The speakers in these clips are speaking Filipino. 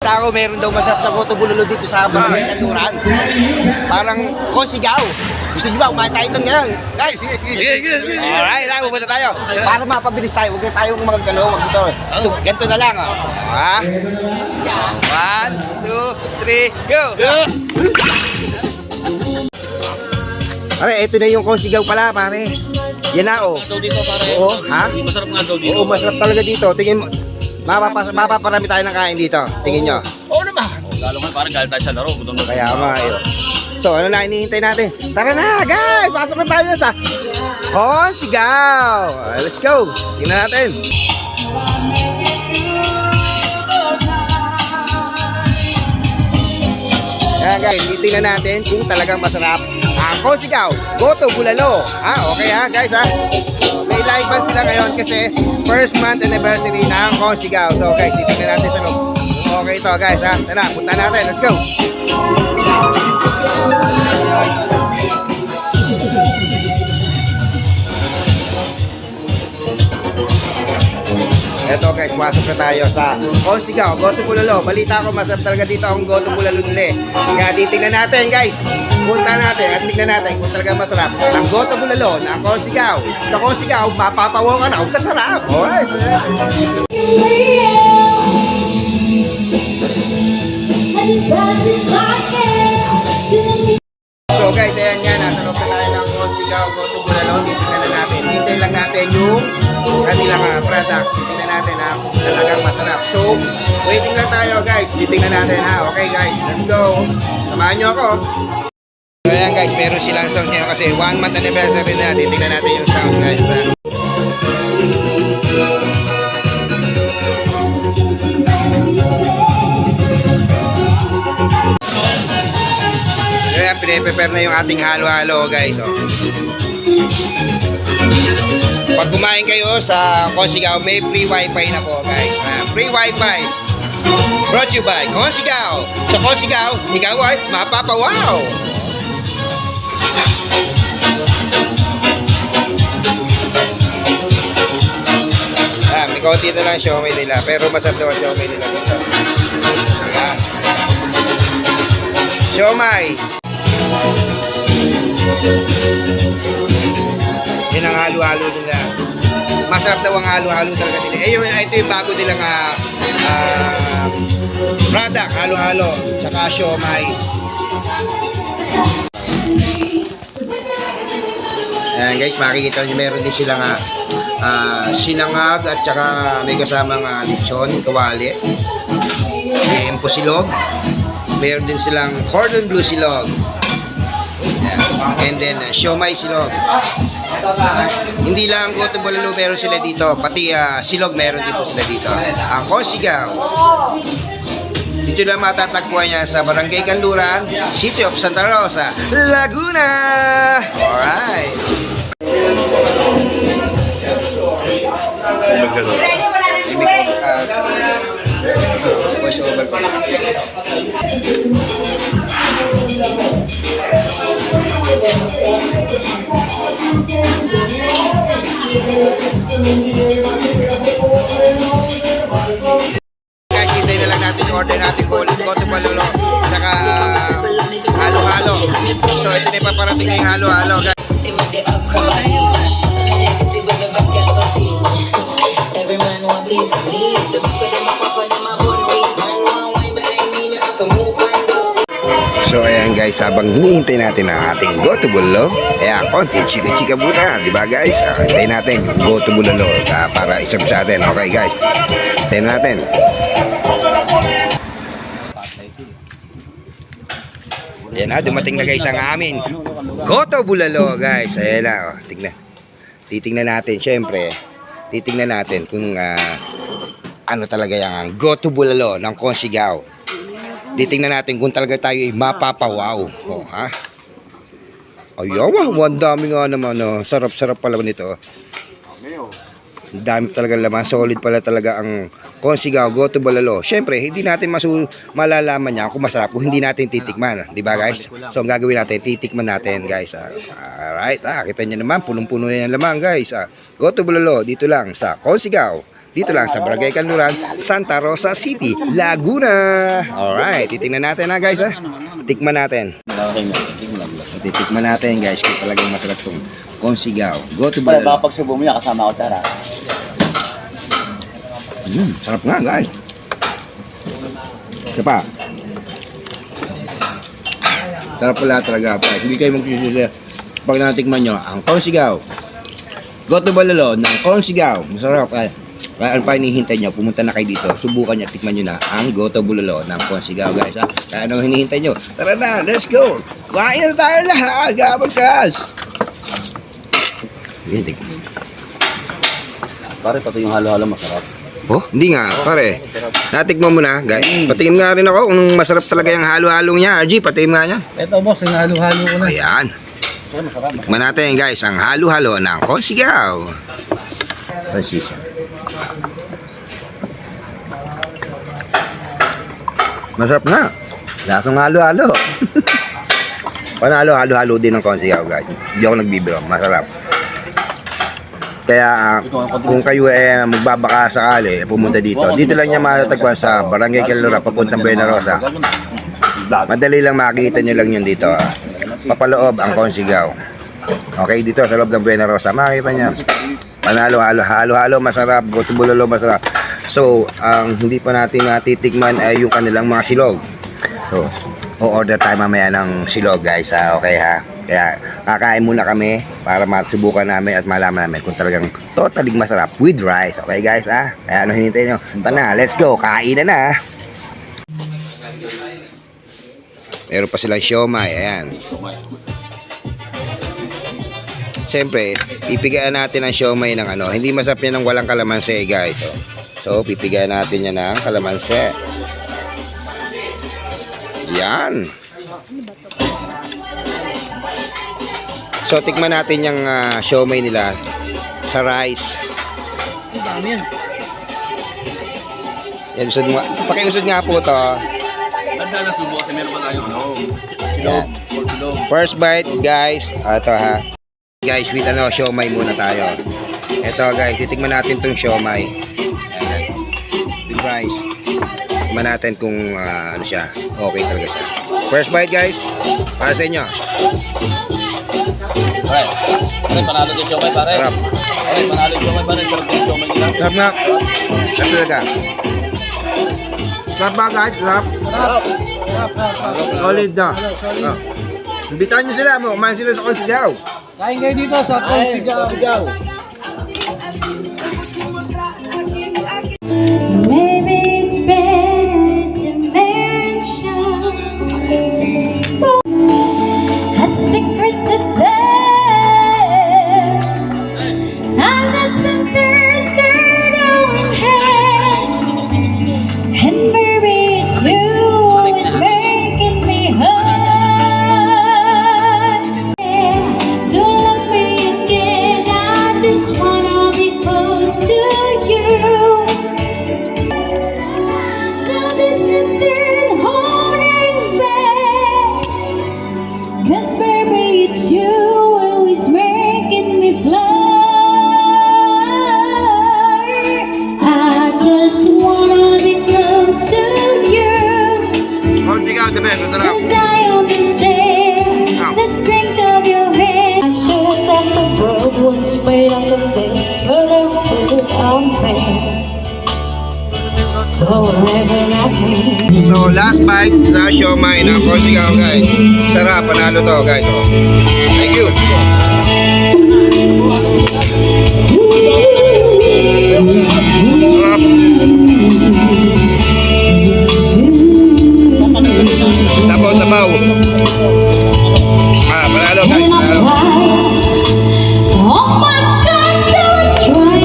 Tao, meron daw masarap na goto bulalo dito sa Barangay Kanluran. Parang konsigaw. Gusto nyo ba kumain tayo doon ngayon? Guys! Alright, pupunta tayo. Para mapabilis tayo, huwag na tayong magagano, wag ito. Ganito na lang, oh. 1, 2, 3, go! Pare, ito na yung konsigaw pala, pare. Yan na, oh. Dito, pare. Oo, ha? Masarap nga daw dito. Oo, masarap talaga dito. Tingin mo. Mapaparami tayo ng kain dito. Tingin nyo. Oo naman. Lalo nga parang galit tayo sa laro. Kaya yun. So, ano na hinihintay natin? Tara na, guys! Pasok na tayo sa konsigaw! Let's go! Tingnan natin. Ayan guys, titingnan natin kung talagang masarap ang konsigaw. Goto bulalo. Okay guys May live band sila ngayon kasi first month anniversary ng konsigaw. So guys, titingnan natin sa loob. Okay ito guys Tara, punta natin. Let's go. Eto guys, pasok na tayo sa konsigaw, goto bulalo. Balita ko masarap talaga dito ang goto bulalo nila. Kaya titingnan natin guys. Punta natin at tingnan natin kung talaga masarap ang goto bulalo ng konsigaw. Sa konsigaw, mapapawaw ka na sa sarap. Alright. So guys, ayan nga, nasa loob na tayo ng konsigaw, goto bulalo. Titingnan na natin. Hintay lang natin yung kanilang product. Titingnan natin kung talagang masarap. So, waiting lang tayo guys. Titingnan natin Okay guys, let's go. Samahan nyo ako. So ayan guys, meron silang sounds ngayon kasi 1 month anniversary na. Titingnan natin yung sounds guys. Kaya pinaprepare na yung ating halo-halo guys. Pag kumain kayo sa konsigaw, may free wifi na po guys. Free wifi. Brought to you by konsigaw. Sa konsigaw, ikaw ay mapapawaw. May konti na lang siomay nila. Pero masarap daw ang siomay nila dito. Ayan. Siomay. Yan ang halo-halo nila. Masarap daw ang halo-halo talaga nila. Ito yung bago nilang product, halo-halo. Tsaka siomay. Ayan guys, makikita nyo meron din silang sinangag at tsaka may kasamang lechon, kawali. May empo silog. Meron din silang cordon bleu silog. And then siomay silog. Hindi lang goto bulalo meron sila dito, pati silog meron din po sila dito. Ang konsigaw. Dito lang matatagpuan niya sa Barangay Kanluran, City of Santa Rosa, Laguna. Alright. Voice over pa. Guys, hintay na lang natin yung order natin goto bulalo saka halo-halo. So ito na paparating na yung halo-halo guys. So ayan guys, habang hinihintay natin ang ating goto bulalo, konti chika-chika muna, di ba guys? Hintayin natin yung goto bulalo para isap sa atin. Okay guys, hintayin natin. Ayan dumating na guys ang amin goto bulalo guys. Ayan na, titingnan natin syempre. Titingnan natin kung ano talaga yung goto bulalo ng konsigaw. Titingnan natin kung talaga tayo ay mapapawaw. Ayaw, ang dami nga naman. Sarap-sarap pala nito. Ang dami talaga laman. Solid pala talaga ang konsigaw, goto bulalo. Siyempre, hindi natin malalaman niya kung masarap kung hindi natin titikman. Diba guys? So, ang gagawin natin, titikman natin guys. Alright, kita nyo naman, punong-puno na yan laman guys. Goto bulalo, dito lang sa konsigaw, dito lang sa Barangay Kanluran, Santa Rosa City, Laguna. Alright, titingnan natin ha guys ha. Tikman natin. Titikman natin guys kung talagang masarap itong Consigaw. Go to Baka Balalo. pagsubo mo yan, kasama ko tara. Sarap nga guys. Isa pa. Sarap pala talaga. Hindi kayo magsisisi pag natikman nyo ang Consigaw. Go to Balalo ng Consigaw. Masarap. Kaya ano pa hinihintay nyo? Pumunta na kayo dito. Subukan nyo at tikman nyo na ang Go to Balalo ng Consigaw guys. Ha? Kaya anong hinihintay nyo? Tara na, let's go. Kain na tayo lahat. Gabagkas. Pare, pati yung halo-halo masarap. Oh, hindi nga, pare. Natikman mo na, guys. Patingin nga rin ako kung masarap talaga yung halo-halo niya. RG, patingin nga niya. Ito boss, yung halo-halo ko na. Ayan. Tikman natin, guys, ang halo-halo ng Consigaw. Transition. Masarap na. Lasang halo-halo. Panalo, halo-halo din ng Consigaw, guys. Hindi ako nagbibiro. Masarap. Kaya kung kayo magbabaka sakali, pumunta dito. Dito lang niya matatagpuan sa Barangay Kanluran, papuntang Buena Rosa. Madali lang makikita niyo lang yun dito. Papaloob ang Consigaw. Okay, dito sa loob ng Buena Rosa, makikita niya. Panalo, halo-halo, masarap. Go to Balalo, masarap. So, ang hindi pa natin natitikman ay yung kanilang mga silog. So, o-order tayo mamaya ng silog, guys. Okay, ha? Kaya kakain muna kami para masubukan namin at malaman namin kung talagang totally masarap with rice. Okay guys Kaya ano hinintay nyo? Tara, let's go. Kainan na. Meron pa silang siomay. Ayan. Siyempre, pipigaan natin ang siomay ng ano. Hindi masarap yan ng walang kalamansi guys. So pipigaan natin yan ng kalamansi. Yan. So, tikman natin yung siomay nila sa rice. Ang dami yan. Yan, usod nga. Pakiusod nga po to. Ganda na subo kasi meron pa tayo. Yan. First bite, guys. Ito ha. Guys, with siomay muna tayo. Ito guys, titikman natin tong siomay. Ayan. With rice. Tikman natin kung ano siya. Okay talaga siya. First bite guys. Para sa inyo. Pare, panalo din siomay pare. Sarap. Pare, panalo din siomay pare. Sarap din siomay nila. Sarap nga. Sarap talaga. Sarap ba guys? Sarap. Solid na. Imbitahan nyo sila mo. Kumain sila sa Consigaw. Kain kayo dito sa Consigaw. Maybe it's better to mention a secret to tell. I'm not some third old hand, and maybe it's you is making me hurt. So love me again. I just wanna be close to you. Now there's nothing holding back, 'cause baby it's you always making me fly. I just wanna be close to you, Consigaw, the best. Sarap. 'cause I understand the strength of your hand. I should that the world was made out of this, but I put it on me. So living at me. So, last bite sa siomay ng Consigaw, guys. Sarap, panalo to, guys. Thank you. Sarap. Tabaw. Panalo, guys. Panalo. Oh my God, don't try.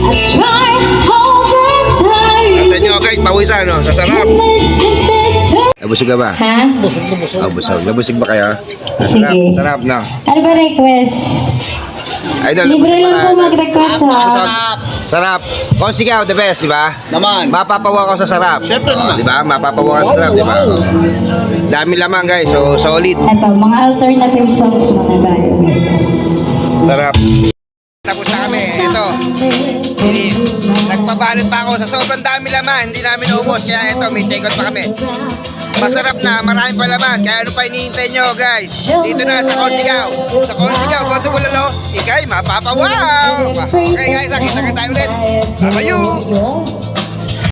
I try all the time. Tignan nyo, guys. Pawisan, no? Sa sarap. Since that Nabusog ka ba? ha? Busog na busog. Busog. Nabusog ba kayo? Sige. Sarap, no? Ano ba request? Idol, Libre lang po mag-request ha. Sarap. Consigaw, the best, di ba? Naman. Mapapawa ko sa sarap. Siyempre naman. Di ba? Mapapawa ko sa sarap, di ba? Dami lamang, guys. So, solid. Ito, mga alternative songs muna tayo guys. Sarap. Tapos na kami. Ito. Nagpabalot pa ako sa sobrang dami laman. Hindi namin naubos. Kaya ito, may take out pa kami. Masarap na, marami pa laman. Kaya ano pa hinihintay nyo, guys? Dito na sa Consigaw. Sa Consigaw, Goto Bulalo, ikay mapapawaw! Okay guys, nakita ka tayo ulit. Bye-bye!